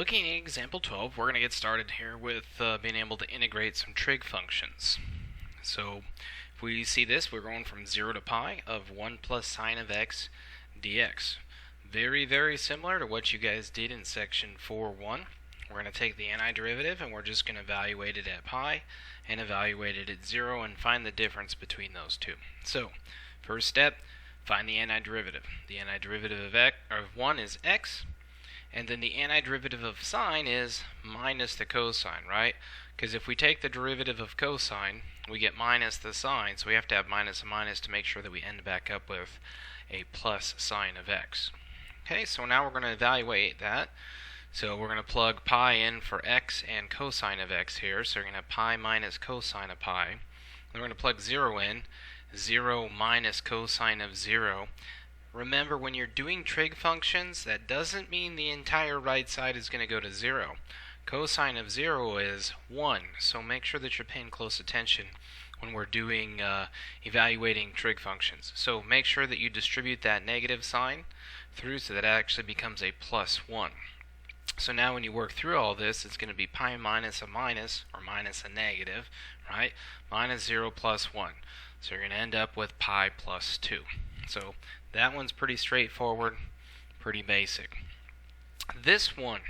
looking at example 12, we're going to get started here with being able to integrate some trig functions. So if we see this, we're going from 0 to pi of 1 plus sine of x dx. Very, very similar to what you guys did in section 4.1. We're going to take the antiderivative and we're just going to evaluate it at pi and evaluate it at 0 and find the difference between those two. So first step, find the antiderivative. The antiderivative of 1 is x. And then the antiderivative of sine is minus the cosine, right? Because if we take the derivative of cosine, we get minus the sine, so we have to have minus and minus to make sure that we end back up with a plus sine of x. Okay, so now we're going to evaluate that. So we're going to plug pi in for x and cosine of x here, so we're going to have pi minus cosine of pi. Then we're going to plug 0 in, 0 minus cosine of 0. Remember, when you're doing trig functions, that doesn't mean the entire right side is going to go to 0. Cosine of 0 is 1, so make sure that you're paying close attention when we're doing evaluating trig functions. So make sure that you distribute that negative sign through so that it actually becomes a plus 1. So now when you work through all this, it's going to be pi minus a minus, or minus a negative, right? Minus 0 plus 1. So you're going to end up with pi plus 2. So that one's pretty straightforward, pretty basic. This one,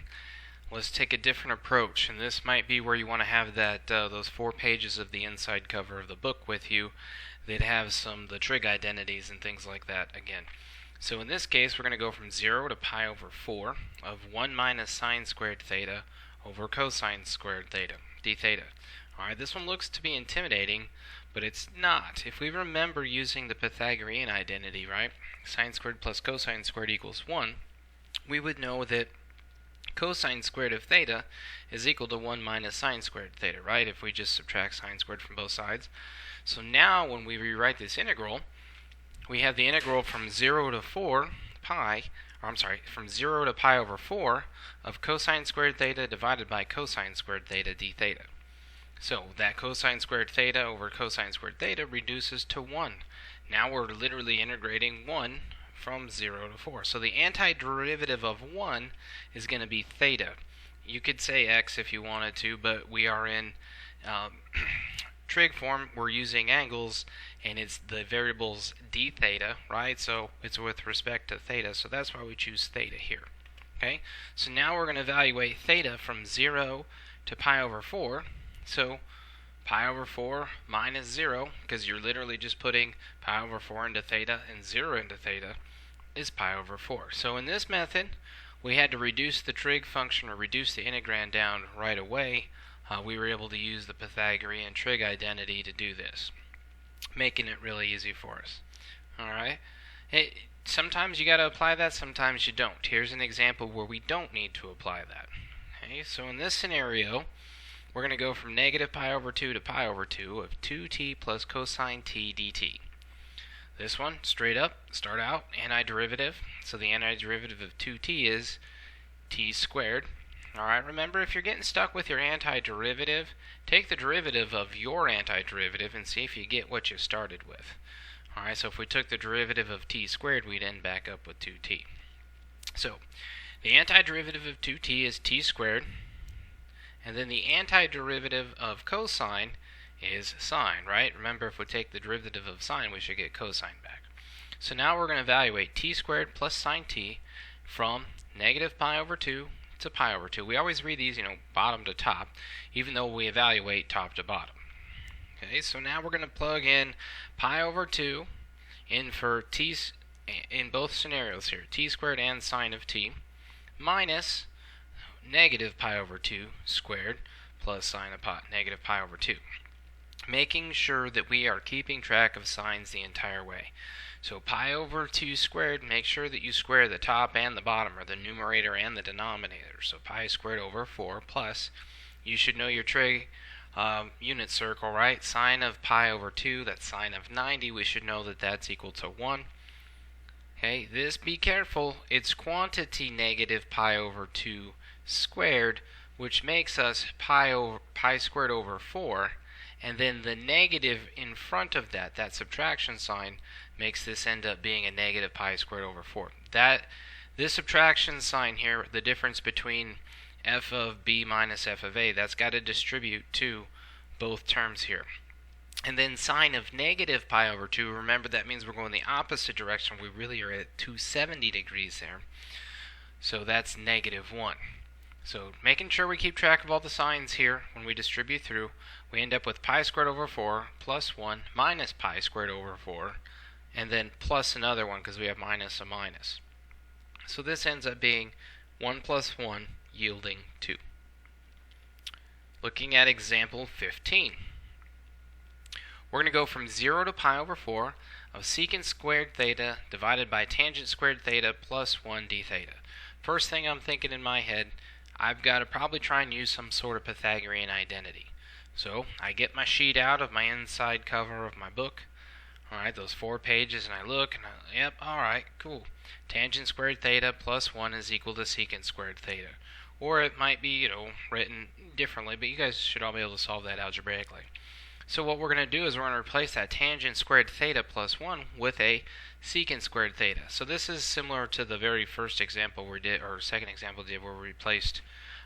let's take a different approach, and this might be where you want to have that those 4 pages of the inside cover of the book with you that have the trig identities and things like that again. So in this case, we're going to go from 0 to pi over 4 of 1 minus sine squared theta over cosine squared theta, d theta. Alright, this one looks to be intimidating, but it's not. If we remember using the Pythagorean identity, right, sine squared plus cosine squared equals 1, we would know that cosine squared of theta is equal to 1 minus sine squared theta, right, if we just subtract sine squared from both sides. So now when we rewrite this integral, we have the integral from 0 to 4 pi, from 0 to pi over 4 of cosine squared theta divided by cosine squared theta d theta. So that cosine squared theta over cosine squared theta reduces to 1. Now we're literally integrating 1 from 0 to 4. So the antiderivative of 1 is going to be theta. You could say x if you wanted to, but we are in trig form. We're using angles, and it's the variables d theta, right? So it's with respect to theta, so that's why we choose theta here. Okay, so now we're going to evaluate theta from 0 to pi over 4. So pi over 4 minus 0, because you're literally just putting pi over 4 into theta and 0 into theta, is pi over 4. So in this method, we had to reduce the trig function or reduce the integrand down right away. We were able to use the Pythagorean trig identity to do this, making it really easy for us. Alright, sometimes you got to apply that, sometimes you don't. Here's an example where we don't need to apply that. Okay, so in this scenario, we're going to go from negative pi over 2 to pi over 2 of 2t plus cosine t dt. This one, straight up, start out, antiderivative. So the antiderivative of 2t is t squared. Alright, remember, if you're getting stuck with your antiderivative, take the derivative of your antiderivative and see if you get what you started with. Alright, so if we took the derivative of t squared, we'd end back up with 2t. So the antiderivative of 2t is t squared. And then the antiderivative of cosine is sine, right? Remember, if we take the derivative of sine, we should get cosine back. So now we're going to evaluate t squared plus sine t from negative pi over 2 to pi over 2. We always read these, bottom to top, even though we evaluate top to bottom. Okay, so now we're going to plug in pi over 2 in for t in both scenarios here, t squared and sine of t, minus negative pi over 2 squared plus sine of negative pi over 2. Making sure that we are keeping track of signs the entire way. So pi over 2 squared, make sure that you square the top and the bottom, or the numerator and the denominator. So pi squared over 4 plus, you should know your trig unit circle, right? Sine of pi over 2, that's sine of 90. We should know that that's equal to 1. Okay, this, be careful, it's quantity negative pi over 2 squared, which makes us pi squared over 4, and then the negative in front of that subtraction sign, makes this end up being a negative pi squared over 4. This subtraction sign here, the difference between f of b minus f of a. That's got to distribute to both terms here. And then sine of negative pi over 2, remember that means we're going the opposite direction. We really are at 270 degrees there. So that's negative 1. So making sure we keep track of all the signs here when we distribute through, we end up with pi squared over 4 plus 1 minus pi squared over 4, and then plus another one because we have minus a minus. So this ends up being 1 plus 1 yielding 2. Looking at example 15. We're going to go from 0 to pi over 4 of secant squared theta divided by tangent squared theta plus 1 d theta. First thing I'm thinking in my head, I've got to probably try and use some sort of Pythagorean identity. So I get my sheet out of my inside cover of my book. Alright, those 4 pages, and I look, and yep, alright, cool. Tangent squared theta plus 1 is equal to secant squared theta. Or it might be, written differently, but you guys should all be able to solve that algebraically. So what we're going to do is we're going to replace that tangent squared theta plus 1 with a secant squared theta. So this is similar to the very first example we did, or second example we did, where we replaced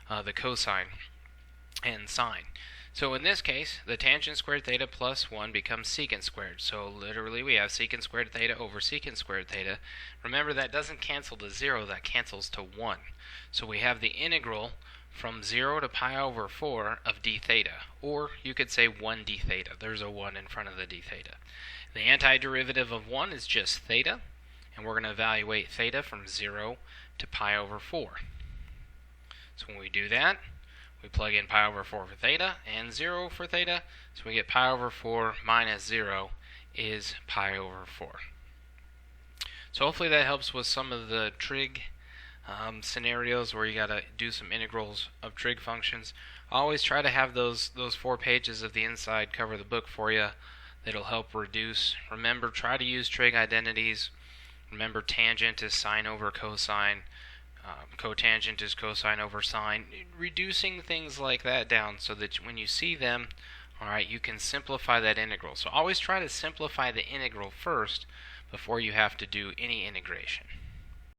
the cosine and sine. So in this case, the tangent squared theta plus 1 becomes secant squared. So literally we have secant squared theta over secant squared theta. Remember, that doesn't cancel to 0, that cancels to 1. So we have the integral from 0 to pi over 4 of d theta, or you could say 1 d theta. There's a 1 in front of the d theta. The antiderivative of 1 is just theta, and we're going to evaluate theta from 0 to pi over 4. So when we do that, we plug in pi over 4 for theta and 0 for theta, so we get pi over 4 minus 0 is pi over 4. So hopefully that helps with some of the trig scenarios where you got to do some integrals of trig functions. Always try to have those 4 pages of the inside cover the book for you. That'll help reduce. Remember, try to use trig identities. Remember, tangent is sine over cosine. Cotangent is cosine over sine. Reducing things like that down so that when you see them, alright, you can simplify that integral. So always try to simplify the integral first before you have to do any integration.